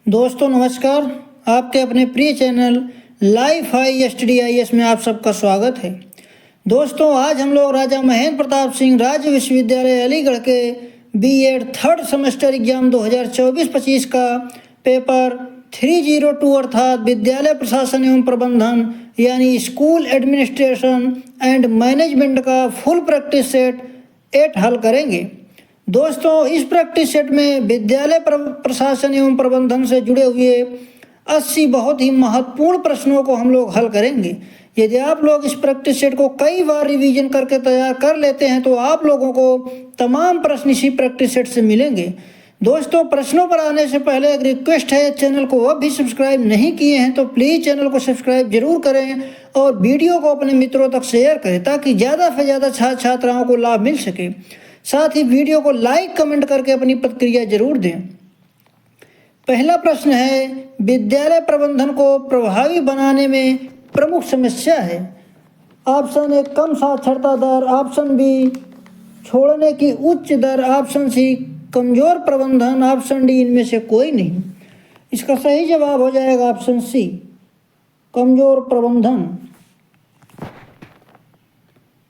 दोस्तों नमस्कार। आपके अपने प्रिय चैनल लाइफ हाई STDIS में आप सबका स्वागत है। दोस्तों आज हम लोग राजा महेंद्र प्रताप सिंह राज्य विश्वविद्यालय अलीगढ़ के B.Ed थर्ड सेमेस्टर एग्जाम 2024-25 का पेपर 302 अर्थात विद्यालय प्रशासन एवं प्रबंधन यानी स्कूल एडमिनिस्ट्रेशन एंड मैनेजमेंट का फुल प्रैक्टिस सेट 8 हल करेंगे। दोस्तों इस प्रैक्टिस सेट में विद्यालय प्रशासन एवं प्रबंधन से जुड़े हुए 80 बहुत ही महत्वपूर्ण प्रश्नों को हम लोग हल करेंगे। यदि आप लोग इस प्रैक्टिस सेट को कई बार रिवीजन करके तैयार कर लेते हैं तो आप लोगों को तमाम प्रश्न इसी प्रैक्टिस सेट से मिलेंगे। दोस्तों प्रश्नों पर आने से पहले एक रिक्वेस्ट है, चैनल को अब भी सब्सक्राइब नहीं किए हैं तो प्लीज़ चैनल को सब्सक्राइब जरूर करें और वीडियो को अपने मित्रों तक शेयर करें ताकि ज़्यादा से ज़्यादा छात्र छात्राओं को लाभ मिल सके। साथ ही वीडियो को लाइक कमेंट करके अपनी प्रतिक्रिया जरूर दें। पहला प्रश्न है, विद्यालय प्रबंधन को प्रभावी बनाने में प्रमुख समस्या है। ऑप्शन ए कम साक्षरता दर, ऑप्शन बी छोड़ने की उच्च दर, ऑप्शन सी कमजोर प्रबंधन, ऑप्शन डी इनमें से कोई नहीं। इसका सही जवाब हो जाएगा ऑप्शन सी कमजोर प्रबंधन।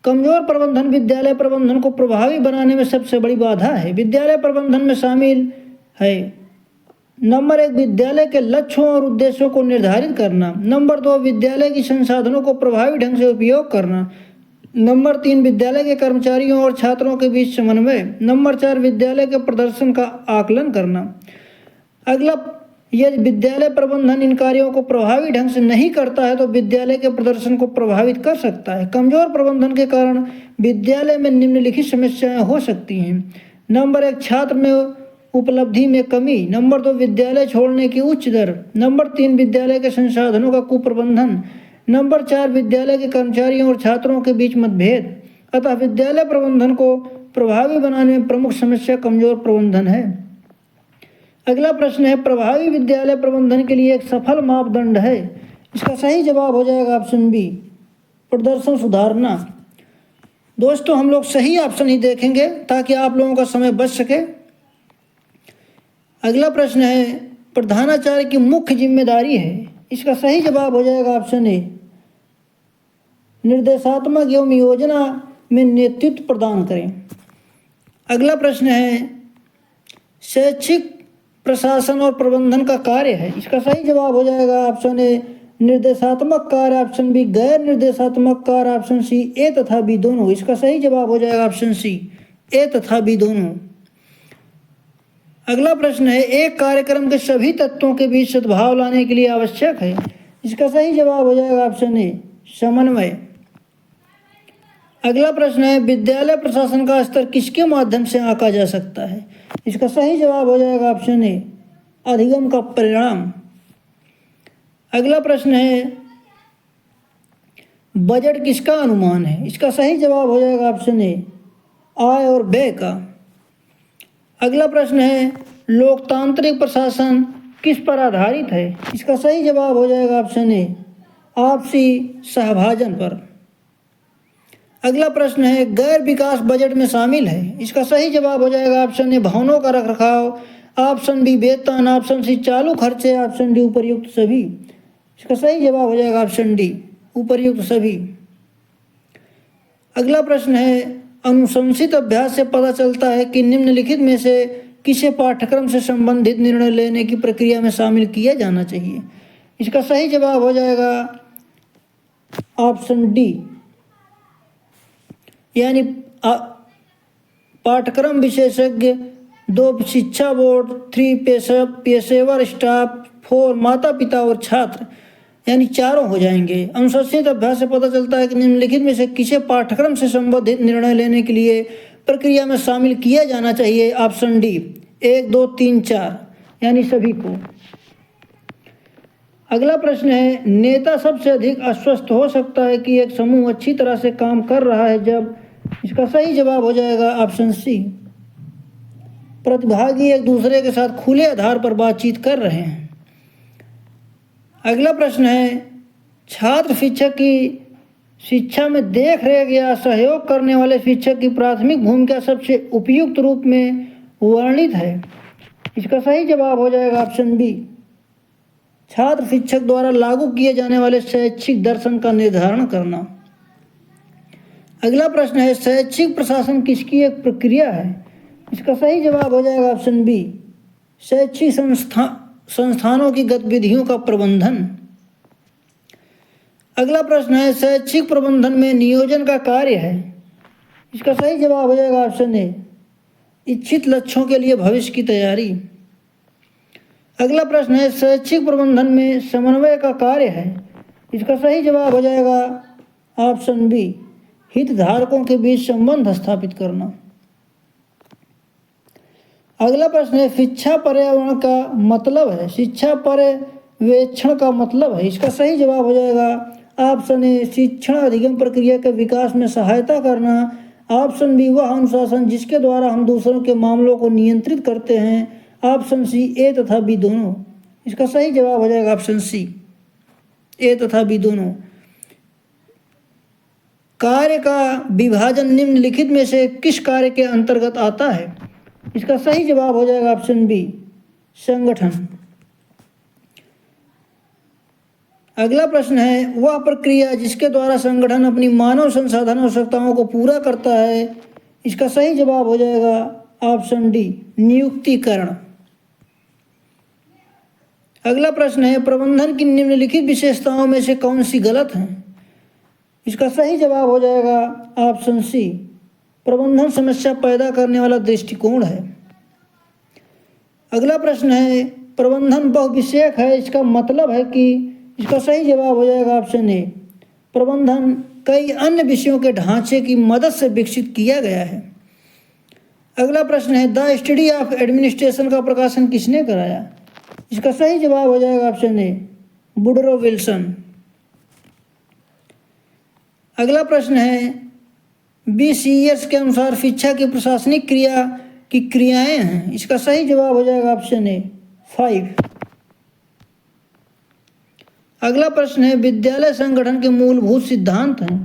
कमजोर प्रबंधन विद्यालय प्रबंधन को प्रभावी बनाने में सबसे बड़ी बाधा है। विद्यालय प्रबंधन में शामिल है नंबर 1 विद्यालय के लक्ष्यों और उद्देश्यों को निर्धारित करना, नंबर 2 विद्यालय की संसाधनों को प्रभावी ढंग से उपयोग करना, नंबर 3 विद्यालय के कर्मचारियों और छात्रों के बीच समन्वय, नंबर 4 विद्यालय के प्रदर्शन का आकलन करना। अगला, यदि विद्यालय प्रबंधन इन कार्यों को प्रभावी ढंग से नहीं करता है तो विद्यालय के प्रदर्शन को प्रभावित कर सकता है। कमजोर प्रबंधन के कारण विद्यालय में निम्नलिखित समस्याएं हो सकती हैं। नंबर 1 छात्र में उपलब्धि में कमी, नंबर 2 विद्यालय छोड़ने की उच्च दर, नंबर 3 विद्यालय के संसाधनों का कुप्रबंधन, नंबर 4 विद्यालय के कर्मचारियों और छात्रों के बीच मतभेद। अतः विद्यालय प्रबंधन को प्रभावी बनाने में प्रमुख समस्या कमजोर प्रबंधन है। अगला प्रश्न है, प्रभावी विद्यालय प्रबंधन के लिए एक सफल मापदंड है। इसका सही जवाब हो जाएगा ऑप्शन बी प्रदर्शन सुधारना। दोस्तों हम लोग सही ऑप्शन ही देखेंगे ताकि आप लोगों का समय बच सके। अगला प्रश्न है, प्रधानाचार्य की मुख्य जिम्मेदारी है। इसका सही जवाब हो जाएगा ऑप्शन ए निर्देशात्मक एवं योजना में नेतृत्व प्रदान करें। अगला प्रश्न है, शैक्षिक प्रशासन और प्रबंधन का कार्य है। इसका सही जवाब हो जाएगा ऑप्शन ए निर्देशात्मक कार्य, ऑप्शन बी गैर निर्देशात्मक कार्य, ऑप्शन सी ए तथा बी दोनों। इसका सही जवाब हो जाएगा ऑप्शन सी ए तथा बी दोनों। अगला प्रश्न है, एक कार्यक्रम के सभी तत्वों के बीच सद्भाव लाने के लिए आवश्यक है। इसका सही जवाब हो जाएगा ऑप्शन ए समन्वय। अगला प्रश्न है, विद्यालय प्रशासन का स्तर किसके माध्यम से आंका जा सकता है। इसका सही जवाब हो जाएगा ऑप्शन ए अधिगम का परिणाम। अगला प्रश्न है, बजट किसका अनुमान है। इसका सही जवाब हो जाएगा ऑप्शन ए आय और व्यय का। अगला प्रश्न है, लोकतांत्रिक प्रशासन किस पर आधारित है। इसका सही जवाब हो जाएगा ऑप्शन ए आपसी सहभाजन पर। अगला प्रश्न है, गैर विकास बजट में शामिल है। इसका सही जवाब हो जाएगा ऑप्शन ए भवनों का रखरखाव, ऑप्शन बी वेतन, ऑप्शन सी चालू खर्चे, ऑप्शन डी उपर्युक्त सभी। इसका सही जवाब हो जाएगा ऑप्शन डी उपर्युक्त सभी। अगला प्रश्न है, अनुशंसित अभ्यास से पता चलता है कि निम्नलिखित में से किसे पाठ्यक्रम से संबंधित निर्णय लेने की प्रक्रिया में शामिल किया जाना चाहिए। इसका सही जवाब हो जाएगा ऑप्शन डी यानी पाठ्यक्रम विशेषज्ञ, 2 शिक्षा बोर्ड, 3 पेशेवर स्टाफ, 4 माता पिता और छात्र, यानी चारों हो जाएंगे। अनुशंसित अभ्यास से पता चलता है कि निम्नलिखित में से किसे पाठ्यक्रम से संबंधित निर्णय लेने के लिए प्रक्रिया में शामिल किया जाना चाहिए। ऑप्शन डी 1 2 3 4 यानी सभी को। अगला प्रश्न है, नेता सबसे अधिक आश्वस्त हो सकता है कि एक समूह अच्छी तरह से काम कर रहा है जब। इसका सही जवाब हो जाएगा ऑप्शन सी प्रतिभागी एक दूसरे के साथ खुले आधार पर बातचीत कर रहे हैं। अगला प्रश्न है, छात्र शिक्षक की शिक्षा में देख रेख या सहयोग करने वाले शिक्षक की प्राथमिक भूमिका सबसे उपयुक्त रूप में वर्णित है। इसका सही जवाब हो जाएगा ऑप्शन बी छात्र शिक्षक द्वारा लागू किए जाने वाले शैक्षिक दर्शन का निर्धारण करना। अगला प्रश्न है, शैक्षिक प्रशासन किसकी एक प्रक्रिया है? इसका सही जवाब हो जाएगा ऑप्शन बी, शैक्षिक संस्थानों की गतिविधियों का प्रबंधन। अगला प्रश्न है, शैक्षिक प्रबंधन में नियोजन का कार्य है। इसका सही जवाब हो जाएगा ऑप्शन ए, इच्छित लक्ष्यों के लिए भविष्य की तैयारी। अगला प्रश्न है, शैक्षिक प्रबंधन में समन्वय का कार्य है। इसका सही जवाब हो जाएगा ऑप्शन बी, हितधारकों के बीच संबंध स्थापित करना। अगला प्रश्न है, शिक्षा पर्यावरण का मतलब है। शिक्षा पर्यवेक्षण का मतलब है। इसका सही जवाब हो जाएगा ऑप्शन ए, शिक्षण अधिगम प्रक्रिया के विकास में सहायता करना। ऑप्शन बी, वह अनुशासन जिसके द्वारा हम दूसरों के मामलों को नियंत्रित करते हैं। ऑप्शन सी, ए तथा बी दोनों। इसका सही जवाब हो जाएगा ऑप्शन सी, ए तथा बी दोनों। कार्य का विभाजन निम्नलिखित में से किस कार्य के अंतर्गत आता है? इसका सही जवाब हो जाएगा ऑप्शन बी, संगठन। अगला प्रश्न है, वह प्रक्रिया जिसके द्वारा संगठन अपनी मानव संसाधन आवश्यकताओं को पूरा करता है। इसका सही जवाब हो जाएगा ऑप्शन डी, नियुक्तिकरण। अगला प्रश्न है, प्रबंधन की निम्नलिखित विशेषताओं में से कौन सी गलत है? इसका सही जवाब हो जाएगा ऑप्शन सी, प्रबंधन समस्या पैदा करने वाला दृष्टिकोण है। अगला प्रश्न है, प्रबंधन बहुविषयक है। इसका मतलब है कि इसका सही जवाब हो जाएगा ऑप्शन ए, प्रबंधन कई अन्य विषयों के ढांचे की मदद से विकसित किया गया है। अगला प्रश्न है, द स्टडी ऑफ एडमिनिस्ट्रेशन का प्रकाशन किसने कराया? इसका सही जवाब हो जाएगा ऑप्शन ए, वुडरो विल्सन। अगला प्रश्न है, BCS के अनुसार शिक्षा की प्रशासनिक क्रिया की क्रियाएं हैं। इसका सही जवाब हो जाएगा ऑप्शन ए, 5। अगला प्रश्न है, विद्यालय संगठन के मूलभूत सिद्धांत हैं।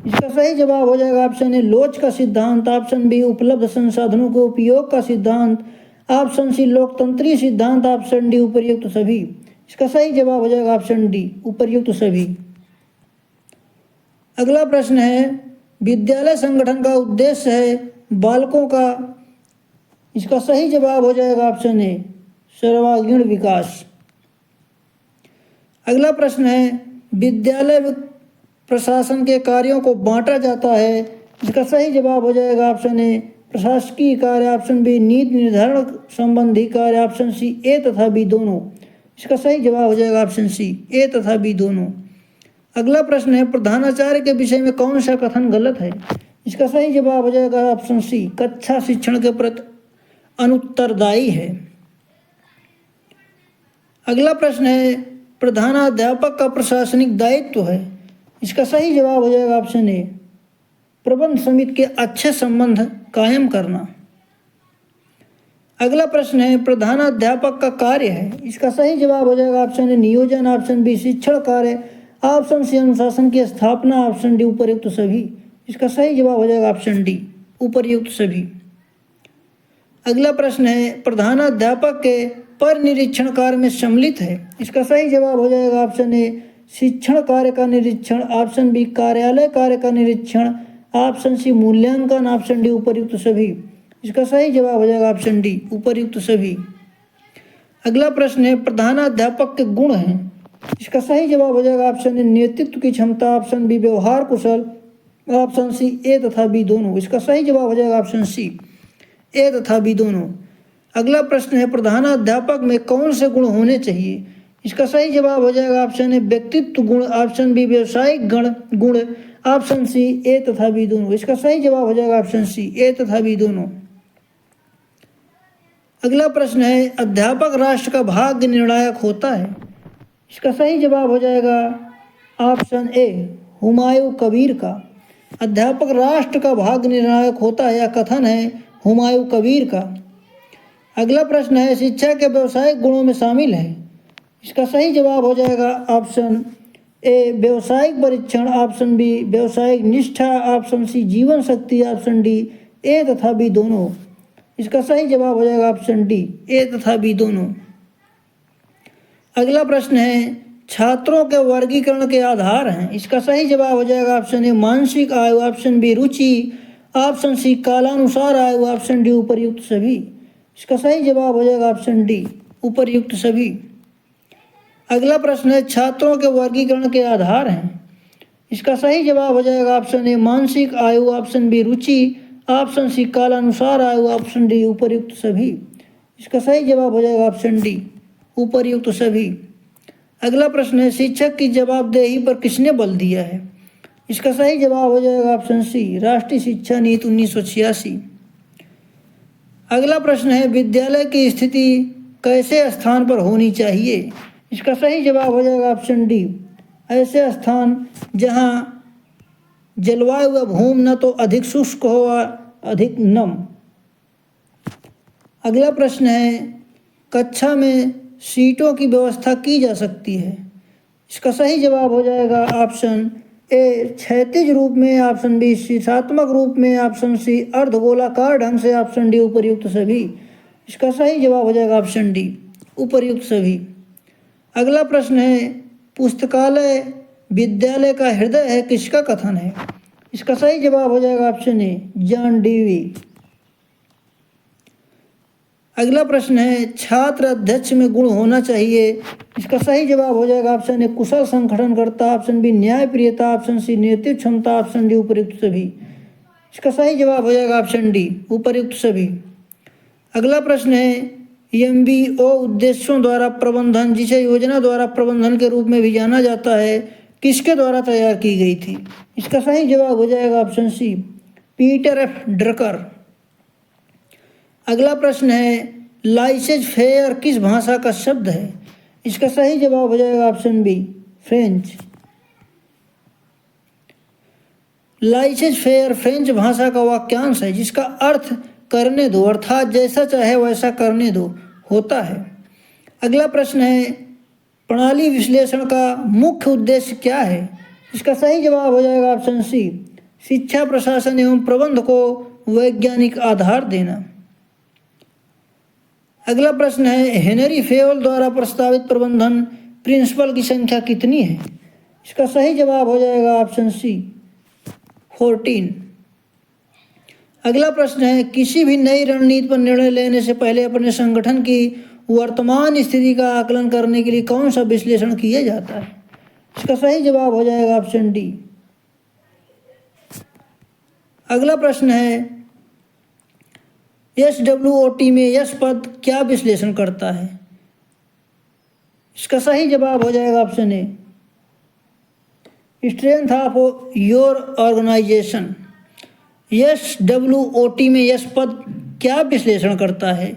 इसका सही जवाब हो जाएगा ऑप्शन ए, लोच का सिद्धांत। ऑप्शन बी, उपलब्ध संसाधनों के उपयोग का सिद्धांत। ऑप्शन सी, लोकतंत्रीय सिद्धांत। ऑप्शन डी, उपर्युक्त सभी। इसका सही जवाब हो जाएगा ऑप्शन डी, उपर्युक्त सभी। अगला प्रश्न है, विद्यालय संगठन का उद्देश्य है बालकों का। इसका सही जवाब हो जाएगा ऑप्शन ए, सर्वांगीण विकास। अगला प्रश्न है, विद्यालय प्रशासन के कार्यों को बांटा जाता है। इसका सही जवाब हो जाएगा ऑप्शन ए, प्रशासकीय कार्य। ऑप्शन बी, नीति निर्धारण संबंधी कार्य। ऑप्शन सी, ए तथा बी दोनों। इसका सही जवाब हो जाएगा ऑप्शन सी, ए तथा बी दोनों। अगला प्रश्न है, प्रधानाचार्य के विषय में कौन सा कथन गलत है? इसका सही जवाब हो जाएगा ऑप्शन सी, कक्षा शिक्षण के प्रति अनुत्तरदायी है। अगला प्रश्न है, प्रधानाध्यापक का प्रशासनिक दायित्व है। इसका सही जवाब हो जाएगा ऑप्शन ए, प्रबंध समिति के अच्छे संबंध कायम करना। अगला प्रश्न है, प्रधानाध्यापक का कार्य है। इसका सही जवाब हो जाएगा ऑप्शन ए, नियोजन। ऑप्शन बी, शिक्षण कार्य। ऑप्शन सी, अनुशासन की स्थापना। ऑप्शन डी, उपर्युक्त सभी। इसका सही जवाब हो जाएगा ऑप्शन डी, उपर्युक्त सभी। अगला प्रश्न है, प्रधानाध्यापक के पर निरीक्षण कार्य में सम्मिलित है। इसका सही जवाब हो जाएगा ऑप्शन ए, शिक्षण कार्य का निरीक्षण। ऑप्शन बी, कार्यालय कार्य का निरीक्षण। ऑप्शन सी, मूल्यांकन। ऑप्शन डी, उपर्युक्त सभी। इसका सही जवाब हो जाएगा ऑप्शन डी, उपर्युक्त सभी। अगला प्रश्न है, प्रधानाध्यापक के गुण हैं। इसका सही जवाब हो जाएगा ऑप्शन ए, नेतृत्व की क्षमता। ऑप्शन बी, व्यवहार कुशल। ऑप्शन सी, ए तथा बी दोनों। इसका सही जवाब हो जाएगा ऑप्शन सी, ए तथा बी दोनों। अगला प्रश्न है, प्रधानाध्यापक में कौन से गुण होने चाहिए? इसका सही जवाब हो जाएगा ऑप्शन ए, व्यक्तित्व गुण। ऑप्शन बी, व्यावसायिक गुण। ऑप्शन सी, ए तथा बी दोनों। इसका सही जवाब हो जाएगा ऑप्शन सी, ए तथा बी दोनों। अगला प्रश्न है, अध्यापक राष्ट्र का भाग्य निर्णायक होता है। इसका सही जवाब हो जाएगा ऑप्शन ए, हुमायूं कबीर का। अध्यापक राष्ट्र का भाग्य निर्णायक होता है, यह कथन है हुमायूं कबीर का। अगला प्रश्न है, शिक्षा के व्यावसायिक गुणों में शामिल है। इसका सही जवाब हो जाएगा ऑप्शन ए, व्यावसायिक परीक्षण। ऑप्शन बी, व्यावसायिक निष्ठा। ऑप्शन सी, जीवन शक्ति। ऑप्शन डी, ए तथा बी दोनों। इसका सही जवाब हो जाएगा ऑप्शन डी, ए तथा बी दोनों। अगला प्रश्न है छात्रों के वर्गीकरण के आधार हैं। इसका सही जवाब हो जाएगा ऑप्शन ए मानसिक आयु, ऑप्शन बी रुचि, ऑप्शन सी कालानुसार आयु, ऑप्शन डी उपर्युक्त सभी। इसका सही जवाब हो जाएगा ऑप्शन डी उपर्युक्त सभी। अगला प्रश्न है छात्रों के वर्गीकरण के आधार हैं। इसका सही जवाब हो जाएगा ऑप्शन ए मानसिक आयु, ऑप्शन बी रुचि, ऑप्शन सी कालानुसार आयु, ऑप्शन डी उपर्युक्त सभी। इसका सही जवाब हो जाएगा ऑप्शन डी उपर्युक्त सभी। अगला प्रश्न है शिक्षक की जवाबदेही पर किसने बल दिया है। इसका सही जवाब हो जाएगा ऑप्शन सी राष्ट्रीय शिक्षा नीति 1986। अगला प्रश्न है विद्यालय की स्थिति कैसे स्थान पर होनी चाहिए। इसका सही जवाब हो जाएगा ऑप्शन डी ऐसे स्थान जहां जलवायु व भूमि न तो अधिक शुष्क हो और अधिक नम। अगला प्रश्न है कक्षा में सीटों की व्यवस्था की जा सकती है। इसका सही जवाब हो जाएगा ऑप्शन ए क्षैतिज रूप में, ऑप्शन बी शीर्षात्मक रूप में, ऑप्शन सी अर्धगोलाकार ढंग से, ऑप्शन डी उपर्युक्त सभी। इसका सही जवाब हो जाएगा ऑप्शन डी उपर्युक्त सभी। अगला प्रश्न है पुस्तकालय विद्यालय का हृदय है किसका कथन है। इसका सही जवाब हो जाएगा ऑप्शन ए जॉन डीवी। अगला प्रश्न है छात्र अध्यक्ष में गुण होना चाहिए। इसका सही जवाब हो जाएगा ऑप्शन ए कुशल संगठनकर्ता, ऑप्शन बी न्यायप्रियता, ऑप्शन सी नेतृत्व क्षमता, ऑप्शन डी उपर्युक्त सभी। इसका सही जवाब हो जाएगा ऑप्शन डी उपर्युक्त सभी। अगला प्रश्न है एमबीओ उद्देश्यों द्वारा प्रबंधन, जिसे योजना द्वारा प्रबंधन के रूप में भी जाना जाता है, किसके द्वारा तैयार की गई थी। इसका सही जवाब हो जाएगा option C Peter F Drucker. अगला प्रश्न है लाइसेज फेयर किस भाषा का शब्द है। इसका सही जवाब हो जाएगा option B French. Laissez faire French भाषा का वाक्यांश है जिसका अर्थ करने दो अर्थात जैसा चाहे वैसा करने दो होता है। अगला प्रश्न है प्रणाली विश्लेषण का मुख्य उद्देश्य क्या है। इसका सही जवाब हो जाएगा ऑप्शन सी शिक्षा प्रशासन एवं प्रबंध को वैज्ञानिक आधार देना। अगला प्रश्न है हेनरी फेयोल द्वारा प्रस्तावित प्रबंधन प्रिंसिपल की संख्या कितनी है। इसका सही जवाब हो जाएगा ऑप्शन सी 14। अगला प्रश्न है किसी भी नई रणनीति पर निर्णय लेने से पहले अपने संगठन की वर्तमान स्थिति का आकलन करने के लिए कौन सा विश्लेषण किया जाता है। इसका सही जवाब हो जाएगा ऑप्शन डी। अगला प्रश्न है SWOT में यश पद क्या विश्लेषण करता है। इसका सही जवाब हो जाएगा option A strength of your organisation. SWOT में यश पद क्या विश्लेषण करता है।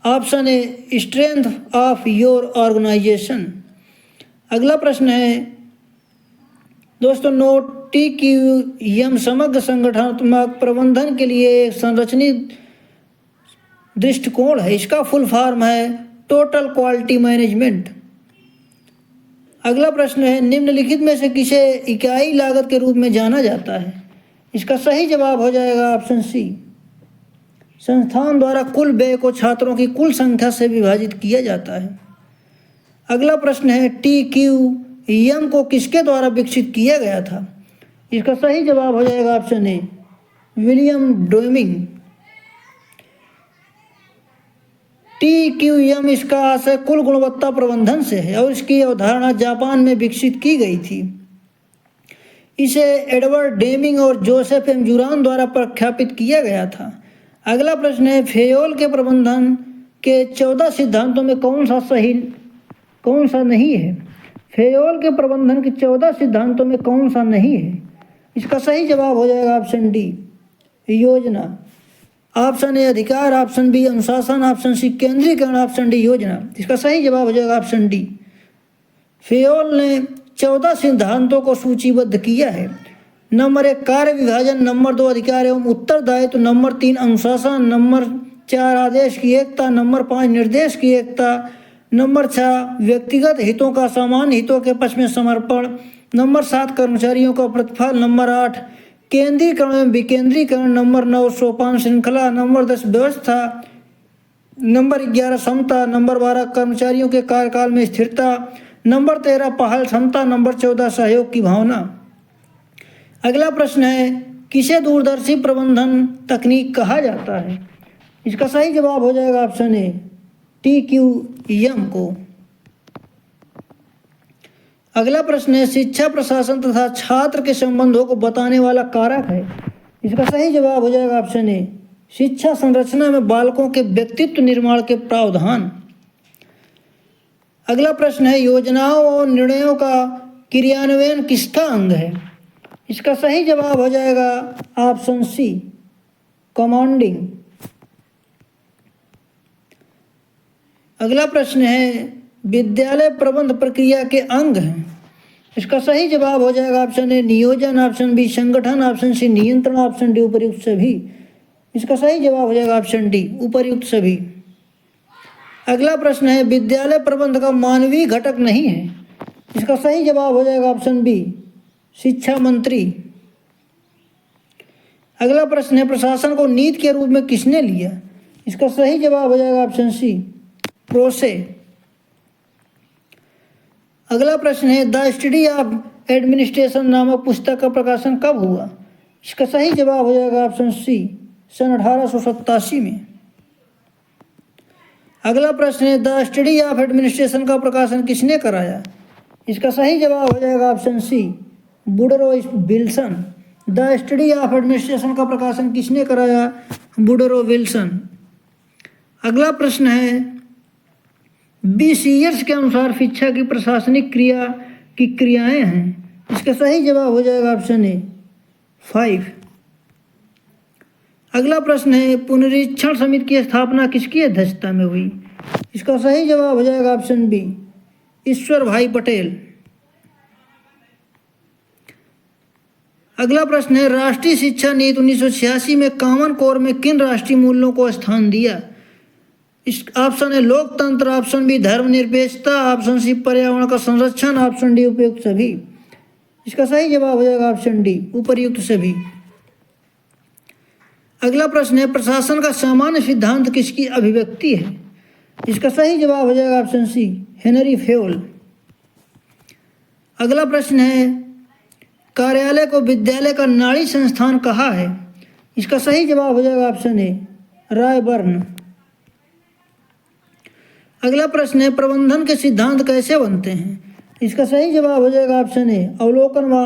Option A strength of your organisation. अगला प्रश्न है दोस्तों NOTQM समग्र संगठनात्मक प्रबंधन के लिए एक संरचित दृष्टिकोण है। इसका फुल फॉर्म है टोटल क्वालिटी मैनेजमेंट। अगला प्रश्न है निम्नलिखित में से किसे इकाई लागत के रूप में जाना जाता है। इसका सही जवाब हो जाएगा ऑप्शन सी संस्थान द्वारा कुल व्यय को छात्रों की कुल संख्या से विभाजित किया जाता है। अगला प्रश्न है TQM को किसके द्वारा विकसित किया गया था। इसका सही जवाब हो जाएगा option A William Deming. TQM इसका आशय कुल गुणवत्ता प्रबंधन से है और इसकी अवधारणा जापान में विकसित की गई थी। इसे एडवर्ड डेमिंग और जोसेफ एम जुरान द्वारा प्रख्यापित किया गया था। अगला प्रश्न है फेयोल के प्रबंधन के 14 सिद्धांतों में कौन सा नहीं है। फेयोल के प्रबंधन के 14 सिद्धांतों में कौन सा नहीं है। इसका सही जवाब हो जाएगा ऑप्शन डी योजना। ऑप्शन ए अधिकार, ऑप्शन बी अनुशासन, ऑप्शन सी केंद्रीकरण, ऑप्शन डी योजना। इसका सही जवाब हो जाएगा ऑप्शन डी। फेयोल ने 14 सिद्धांतों को सूचीबद्ध किया है। नंबर 1 कार्य विभाजन, नंबर 2 अधिकार एवं उत्तरदायित्व, नंबर 3 अनुशासन, नंबर 4 आदेश की एकता, नंबर 5 निर्देश की एकता, नंबर 6 व्यक्तिगत हितों का सामान्य हितों के पक्ष में समर्पण, नंबर 7 कर्मचारियों का प्रतिफल, नंबर 8 केंद्रीकरण एवं विकेंद्रीकरण, नंबर 9 सोपान श्रृंखला, नंबर 10 व्यवस्था नंबर 11 समता, नंबर 12 कर्मचारियों के कार्यकाल में स्थिरता, नंबर 13 पहल क्षमता, नंबर 14 सहयोग की भावना। अगला प्रश्न है, किसे दूरदर्शी प्रबंधन तकनीक कहा जाता है? इसका सही जवाब हो जाएगा ऑप्शन ए TQM को। अगला प्रश्न है, शिक्षा प्रशासन तथा छात्र के संबंधों को बताने वाला कारक है। इसका सही जवाब हो जाएगा ऑप्शन ए शिक्षा संरचना में बालकों के व्यक्तित्व निर्माण के प्रावधान। अगला प्रश्न है, योजनाओं और निर्णयों का क्रियान्वयन किसका अंग है? इसका सही जवाब हो जाएगा ऑप्शन सी कमांडिंग। अगला प्रश्न है, विद्यालय प्रबंध प्रक्रिया के अंग हैं। इसका सही जवाब हो जाएगा ऑप्शन ए नियोजन, ऑप्शन बी संगठन, ऑप्शन सी नियंत्रण, ऑप्शन डी उपर्युक्त सभी। इसका सही जवाब हो जाएगा ऑप्शन डी उपर्युक्त सभी। अगला प्रश्न है, विद्यालय प्रबंध का मानवीय घटक नहीं है। इसका सही जवाब हो जाएगा ऑप्शन बी शिक्षा मंत्री। अगला प्रश्न है, प्रशासन को नीति के रूप में किसने लिया? इसका सही जवाब हो जाएगा ऑप्शन सी प्रोसे। अगला प्रश्न है, द स्टडी ऑफ एडमिनिस्ट्रेशन नामक पुस्तक का प्रकाशन कब हुआ? इसका सही जवाब हो जाएगा ऑप्शन सी सन 1887 में। अगला प्रश्न है, द स्टडी ऑफ एडमिनिस्ट्रेशन का प्रकाशन किसने कराया? इसका सही जवाब हो जाएगा option C Woodrow Wilson. The study of administration का प्रकाशन किसने कराया? Woodrow Wilson. अगला प्रश्न है, बीसीएस के अनुसार शिक्षा की प्रशासनिक क्रिया की क्रियाएं हैं। इसका सही जवाब हो जाएगा ऑप्शन ए 5। अगला प्रश्न है, पुनरीक्षण समिति की स्थापना किसकी अध्यक्षता में हुई? इसका सही जवाब हो जाएगा ऑप्शन बी ईश्वर भाई पटेल। अगला प्रश्न है, राष्ट्रीय शिक्षा नीति 1986 में कॉमन कोर में किन राष्ट्रीय मूल्यों को स्थान दिया? इस ऑप्शन है लोकतंत्र, ऑप्शन बी धर्मनिरपेक्षता, ऑप्शन सी पर्यावरण का संरक्षण, ऑप्शन डी उपयुक्त सभी। इसका सही जवाब हो जाएगा ऑप्शन डी उपर्युक्त सभी। अगला प्रश्न है, प्रशासन का सामान्य सिद्धांत किसकी अभिव्यक्ति है? इसका सही जवाब हो जाएगा ऑप्शन सी हेनरी फेयोल। अगला प्रश्न है, कार्यालय को विद्यालय का नाड़ी संस्थान कहा है? इसका सही जवाब हो जाएगा ऑप्शन ए रायबर्न। अगला प्रश्न है, प्रबंधन के सिद्धांत कैसे बनते हैं? इसका सही जवाब हो जाएगा ऑप्शन ए अवलोकन व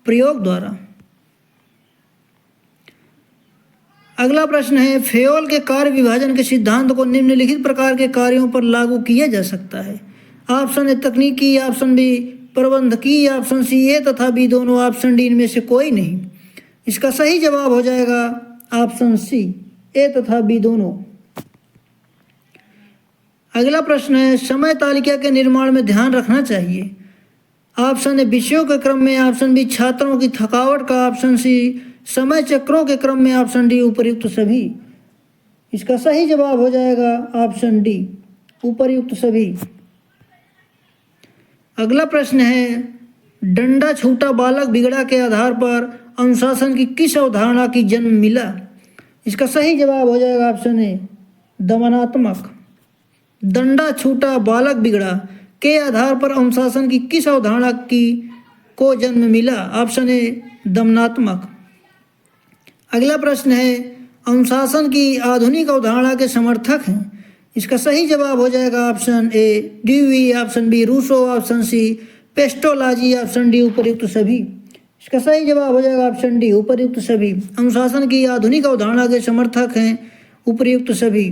प्रयोग द्वारा। अगला प्रश्न है, फेयोल के कार्य विभाजन के सिद्धांत को निम्नलिखित प्रकार के कार्यों पर लागू किया जा सकता है। ऑप्शन ए तकनीकी, ऑप्शन बी प्रबंधकीय, ऑप्शन सी ए तथा बी दोनों, ऑप्शन डी इनमें से कोई नहीं। इसका सही जवाब हो जाएगा ऑप्शन सी ए तथा बी दोनों। अगला प्रश्न है, समय तालिका के निर्माण में ध्यान रखना चाहिए। ऑप्शन ए विषयों के क्रम में, ऑप्शन बी छात्रों की थकावट का, ऑप्शन सी समय चक्रों के क्रम में, ऑप्शन डी उपर्युक्त सभी। इसका सही जवाब हो जाएगा ऑप्शन डी उपर्युक्त सभी। अगला प्रश्न है, डंडा छूटा बालक बिगड़ा के आधार पर अनुशासन की किस अवधारणा की जन्म मिला? इसका सही जवाब हो जाएगा ऑप्शन ए दमनात्मक। डंडा छूटा बालक बिगड़ा के आधार पर अनुशासन की किस अवधारणा की को जन्म मिला? ऑप्शन ए दमनात्मक। अगला प्रश्न है, अनुशासन की आधुनिक अवधारणा के समर्थक हैं। इसका सही जवाब हो जाएगा option A Dewey, option B Rousseau, option C Pestalozzi, option D उपर्युक्त सभी। इसका सही जवाब हो जाएगा ऑप्शन डी उपर्युक्त सभी। अनुशासन की आधुनिक अवधारणा के समर्थक हैं उपर्युक्त सभी।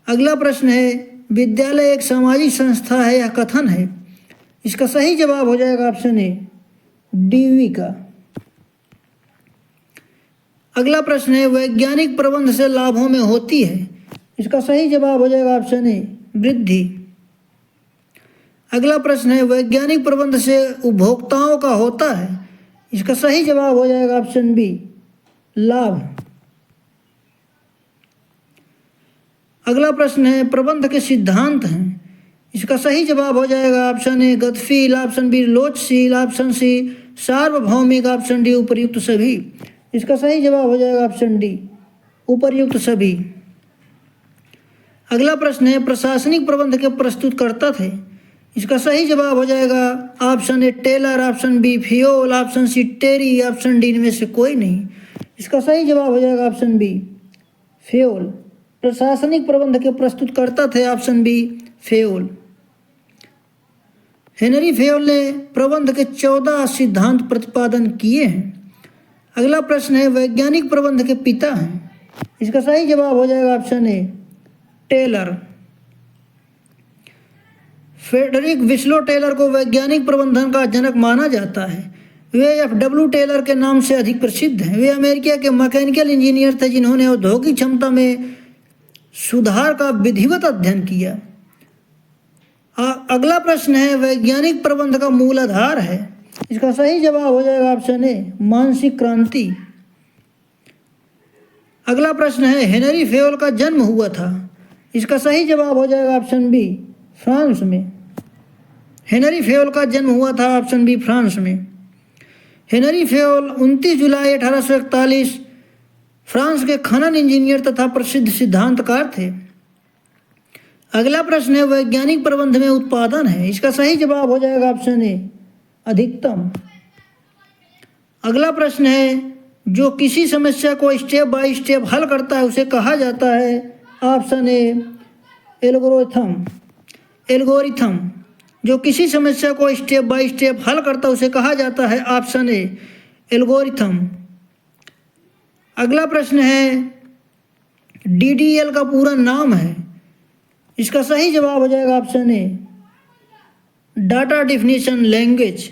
अगला प्रश्न है, विद्यालय एक सामाजिक संस्था है या कथन है? इसका सही जवाब हो जाएगा ऑप्शन ए डीवी का। अगला प्रश्न है, वैज्ञानिक प्रबंध से लाभों में होती है? इसका सही जवाब हो जाएगा ऑप्शन ए वृद्धि। अगला प्रश्न है, वैज्ञानिक प्रबंध से उपभोक्ताओं का होता है? इसका सही जवाब हो जाएगा ऑप्शन बी लाभ। अगला प्रश्न है, प्रबंध के सिद्धांत हैं। इसका सही जवाब हो जाएगा ऑप्शन ए गतिशील, ऑप्शन बी लोचशील, ऑप्शन सी सार्वभौमिक, ऑप्शन डी उपर्युक्त सभी। इसका सही जवाब हो जाएगा ऑप्शन डी उपर्युक्त सभी। अगला प्रश्न है प्रशासनिक प्रबंध के प्रस्तुतकर्ता थे। इसका सही जवाब हो जाएगा option A Taylor, option B Fayol, option C Terry, option D इनमें से कोई नहीं। इसका सही जवाब हो जाएगा ऑप्शन बी फियोल। प्रशासनिक प्रबंध के प्रस्तुतकर्ता थे ऑप्शन बी फियोल। हेनरी फियोल ने प्रबंध के 14 सिद्धांत प्रतिपादन किए हैं। अगला प्रश्न है वैज्ञानिक प्रबंध के पिता हैं। इसका सही जवाब हो जाएगा option A Taylor. Frederick Winslow Taylor को वैज्ञानिक प्रबंधन का जनक माना जाता है। वे एफ.डब्ल्यू. टेलर के नाम से अधिक प्रसिद्ध हैं। वे अमेरिका के मैकेनिकल इंजीनियर थे जिन्होंने औद्योगिक क्षमता में सुधार का विधिवत अध्ययन किया। अगला प्रश्न है वैज्ञानिक प्रबंध का मूल आधार है। इसका सही जवाब हो जाएगा ऑप्शन ए मानसिक क्रांति। अगला प्रश्न है हेनरी फियोल का जन्म हुआ था। इसका सही जवाब हो जाएगा ऑप्शन बी फ्रांस में। हेनरी फियोल का जन्म हुआ था ऑप्शन बी फ्रांस में। हेनरी फियोल 29 जुलाई 1841 फ्रांस के खनन इंजीनियर तथा प्रसिद्ध सिद्धांतकार थे। अगला प्रश्न है वैज्ञानिक प्रबंध में उत्पादन है। इसका सही जवाब हो जाएगा ऑप्शन ए अधिकतम। अगला प्रश्न है जो किसी समस्या को स्टेप बाय स्टेप हल करता है उसे कहा जाता है ऑप्शन ए एल्गोरिथम। जो किसी समस्या को स्टेप बाय स्टेप हल करता है उसे कहा जाता है ऑप्शन ए एल्गोरिथम। अगला प्रश्न है डीडीएल का पूरा नाम है। इसका सही जवाब हो जाएगा ऑप्शन ए डाटा डेफिनेशन लैंग्वेज।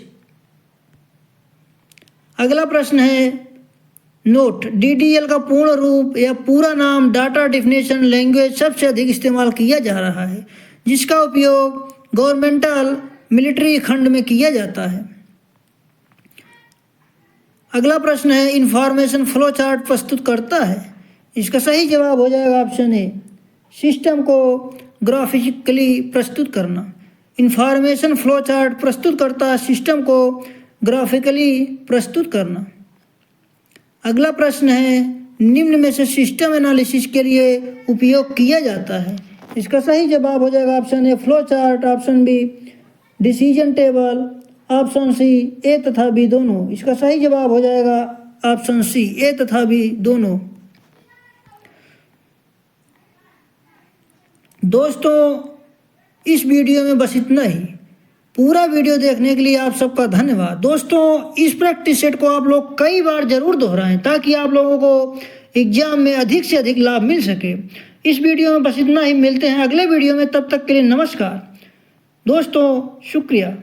अगला प्रश्न है नोट डीडीएल का पूर्ण रूप या पूरा नाम डाटा डेफिनेशन लैंग्वेज सबसे अधिक इस्तेमाल किया जा रहा है, जिसका उपयोग गवर्नमेंटल मिलिट्री खंड में किया जाता है। अगला प्रश्न है इंफॉर्मेशन फ्लो चार्ट प्रस्तुत करता है। इसका सही जवाब हो जाएगा ऑप्शन ए सिस्टम को ग्राफिकली प्रस्तुत करना। इंफॉर्मेशन फ्लो चार्ट प्रस्तुत करता है सिस्टम को ग्राफिकली प्रस्तुत करना। अगला प्रश्न है निम्न में से सिस्टम एनालिसिस के लिए उपयोग किया जाता है। इसका सही जवाब हो जाएगा option A flow chart, option B decision table, option C A तथा बी दोनों। इसका सही जवाब हो जाएगा ऑप्शन सी ए तथा बी दोनों। दोस्तों इस वीडियो में बस इतना ही। पूरा वीडियो देखने के लिए आप सबका धन्यवाद। दोस्तों इस प्रैक्टिस सेट को आप लोग कई बार जरूर दोहराएं ताकि आप लोगों को एग्जाम में अधिक से अधिक लाभ मिल सके। इस वीडियो में बस इतना ही। मिलते हैं अगले वीडियो में, तब तक के लिए नमस्कार दोस्तों, शुक्रिया।